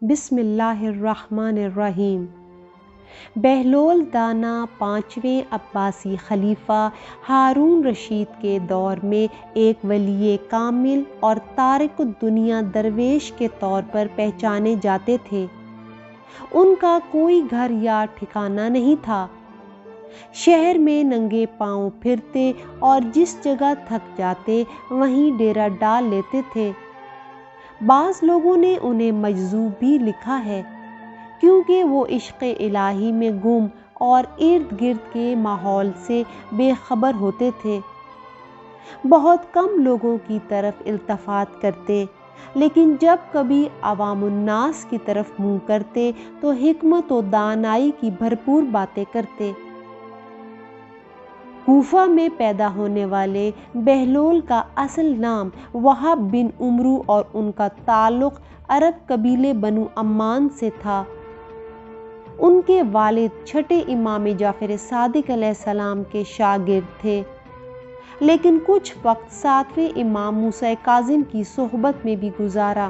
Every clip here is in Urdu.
بسم اللہ الرحمن الرحیم۔ بہلول دانا 5ویں عباسی خلیفہ ہارون رشید کے دور میں ایک ولی کامل اور تارک الدنیا درویش کے طور پر پہچانے جاتے تھے۔ ان کا کوئی گھر یا ٹھکانہ نہیں تھا۔ شہر میں ننگے پاؤں پھرتے اور جس جگہ تھک جاتے وہیں ڈیرا ڈال لیتے تھے۔ بعض لوگوں نے انہیں مجذوب بھی لکھا ہے کیونکہ وہ عشق الہی میں گم اور ارد گرد کے ماحول سے بے خبر ہوتے تھے۔ بہت کم لوگوں کی طرف التفات کرتے، لیکن جب کبھی عوام الناس کی طرف منہ کرتے تو حکمت و دانائی کی بھرپور باتیں کرتے۔ کوفہ میں پیدا ہونے والے بہلول کا اصل نام وہب بن عمرو اور ان کا تعلق عرب قبیلے بنو عمان سے تھا۔ ان کے والد چھٹے امام جعفر صادق علیہ السلام کے شاگرد تھے، لیکن کچھ وقت 7ویں امام موسیٰ کاظم کی صحبت میں بھی گزارا۔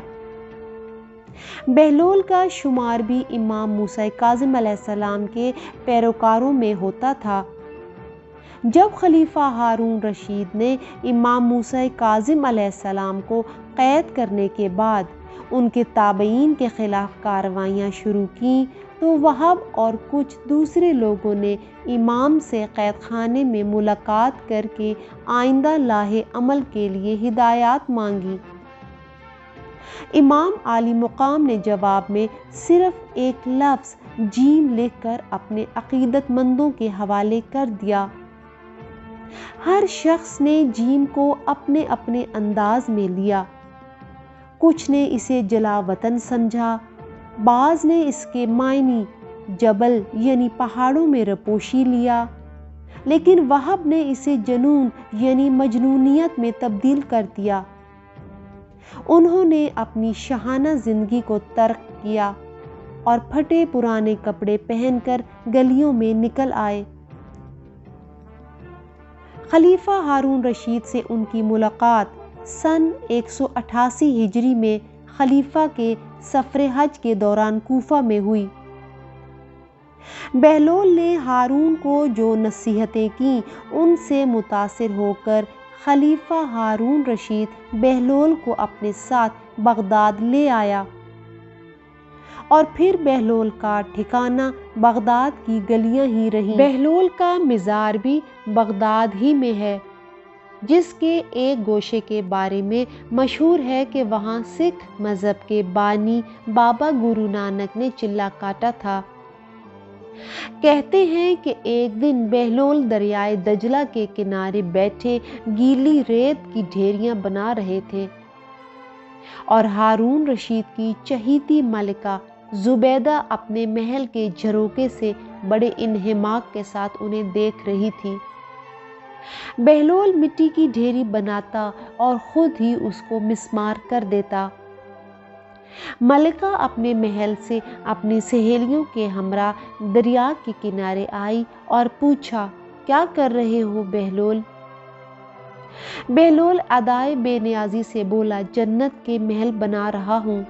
بہلول کا شمار بھی امام موسیٰ کاظم علیہ السلام کے پیروکاروں میں ہوتا تھا۔ جب خلیفہ ہارون رشید نے امام موسیٰ کاظم علیہ السلام کو قید کرنے کے بعد ان کے تابعین کے خلاف کارروائیاں شروع کیں تو وہب اور کچھ دوسرے لوگوں نے امام سے قید خانے میں ملاقات کر کے آئندہ لاہ عمل کے لیے ہدایات مانگی۔ امام عالی مقام نے جواب میں صرف ایک لفظ جیم لکھ کر اپنے عقیدت مندوں کے حوالے کر دیا۔ ہر شخص نے جیم کو اپنے اپنے انداز میں لیا۔ کچھ نے اسے جلا وطن سمجھا، بعض نے اس کے معنی جبل یعنی پہاڑوں میں رپوشی لیا، لیکن وہب نے اسے جنون یعنی مجنونیت میں تبدیل کر دیا۔ انہوں نے اپنی شاہانہ زندگی کو ترک کیا اور پھٹے پرانے کپڑے پہن کر گلیوں میں نکل آئے۔ خلیفہ ہارون رشید سے ان کی ملاقات سن 188 ہجری میں خلیفہ کے سفر حج کے دوران کوفہ میں ہوئی۔ بہلول نے ہارون کو جو نصیحتیں کیں ان سے متاثر ہو کر خلیفہ ہارون رشید بہلول کو اپنے ساتھ بغداد لے آیا، اور پھر بہلول کا ٹھکانہ بغداد کی گلیاں ہی رہیں۔ بہلول کا مزار بھی بغداد ہی میں ہے، جس کے ایک گوشے کے بارے میں مشہور ہے کہ وہاں سکھ مذہب کے بانی بابا گرو نانک نے چلہ کاٹا تھا۔ کہتے ہیں کہ ایک دن بہلول دریائے دجلہ کے کنارے بیٹھے گیلی ریت کی ڈھیریاں بنا رہے تھے، اور ہارون رشید کی چہیتی ملکہ زبیدہ اپنے محل کے جھروکے سے بڑے انہماک کے ساتھ انہیں دیکھ رہی تھی۔ بہلول مٹی کی ڈھیری بناتا اور خود ہی اس کو مسمار کر دیتا۔ ملکہ اپنے محل سے اپنی سہیلیوں کے ہمراہ دریا کے کنارے آئی اور پوچھا، کیا کر رہے ہو بہلول؟ بہلول ادائے بے نیازی سے بولا، جنت کے محل بنا رہا ہوں۔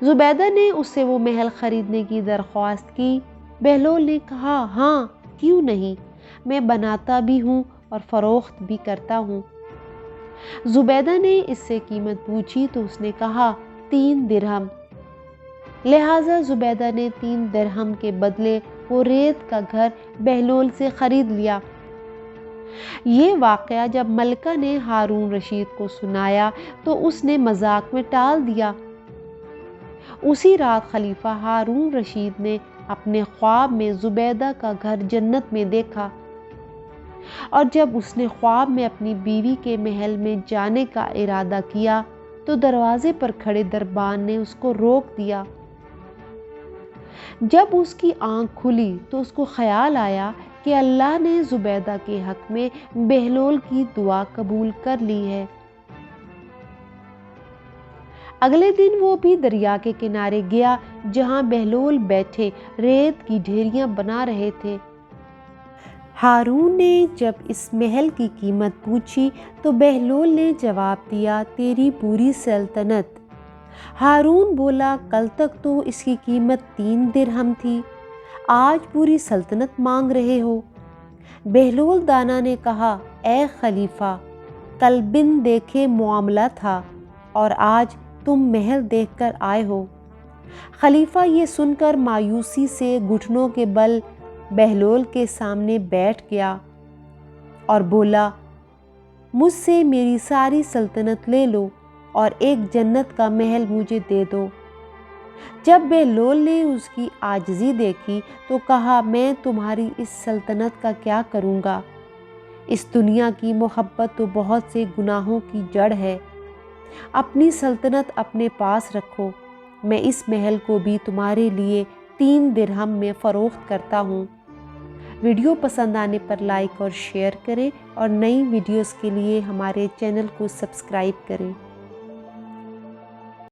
زبیدہ نے اس سے وہ محل خریدنے کی درخواست کی۔ بہلول نے کہا، ہاں کیوں نہیں، میں بناتا بھی ہوں اور فروخت بھی کرتا ہوں۔ زبیدہ نے اس سے قیمت پوچھی تو اس نے کہا 3 درہم۔ لہٰذا زبیدہ نے 3 درہم کے بدلے وہ ریت کا گھر بہلول سے خرید لیا۔ یہ واقعہ جب ملکہ نے ہارون رشید کو سنایا تو اس نے مذاق میں ٹال دیا۔ اسی رات خلیفہ ہارون رشید نے اپنے خواب میں زبیدہ کا گھر جنت میں دیکھا، اور جب اس نے خواب میں اپنی بیوی کے محل میں جانے کا ارادہ کیا تو دروازے پر کھڑے دربان نے اس کو روک دیا۔ جب اس کی آنکھ کھلی تو اس کو خیال آیا کہ اللہ نے زبیدہ کے حق میں بہلول کی دعا قبول کر لی ہے۔ اگلے دن وہ بھی دریا کے کنارے گیا جہاں بہلول بیٹھے ریت کی ڈھیریاں بنا رہے تھے۔ ہارون نے جب اس محل کی قیمت پوچھی تو بہلول نے جواب دیا، تیری پوری سلطنت۔ ہارون بولا کل تک تو اس کی قیمت 3 درہم تھی، آج پوری سلطنت مانگ رہے ہو۔ بہلول دانا نے کہا اے خلیفہ، کل بن دیکھے معاملہ تھا اور آج تم محل دیکھ کر آئے ہو۔ خلیفہ یہ سن کر مایوسی سے گھٹنوں کے بل بہلول کے سامنے بیٹھ گیا اور بولا مجھ سے میری ساری سلطنت لے لو اور ایک جنت کا محل مجھے دے دو۔ جب بہلول نے اس کی عاجزی دیکھی تو کہا میں تمہاری اس سلطنت کا کیا کروں گا؟ اس دنیا کی محبت تو بہت سے گناہوں کی جڑ ہے۔ اپنی سلطنت اپنے پاس رکھو، میں اس محل کو بھی تمہارے لیے 3 درہم میں فروخت کرتا ہوں۔ ویڈیو پسند آنے پر لائک اور شیئر کریں اور نئی ویڈیوز کے لیے ہمارے چینل کو سبسکرائب کریں۔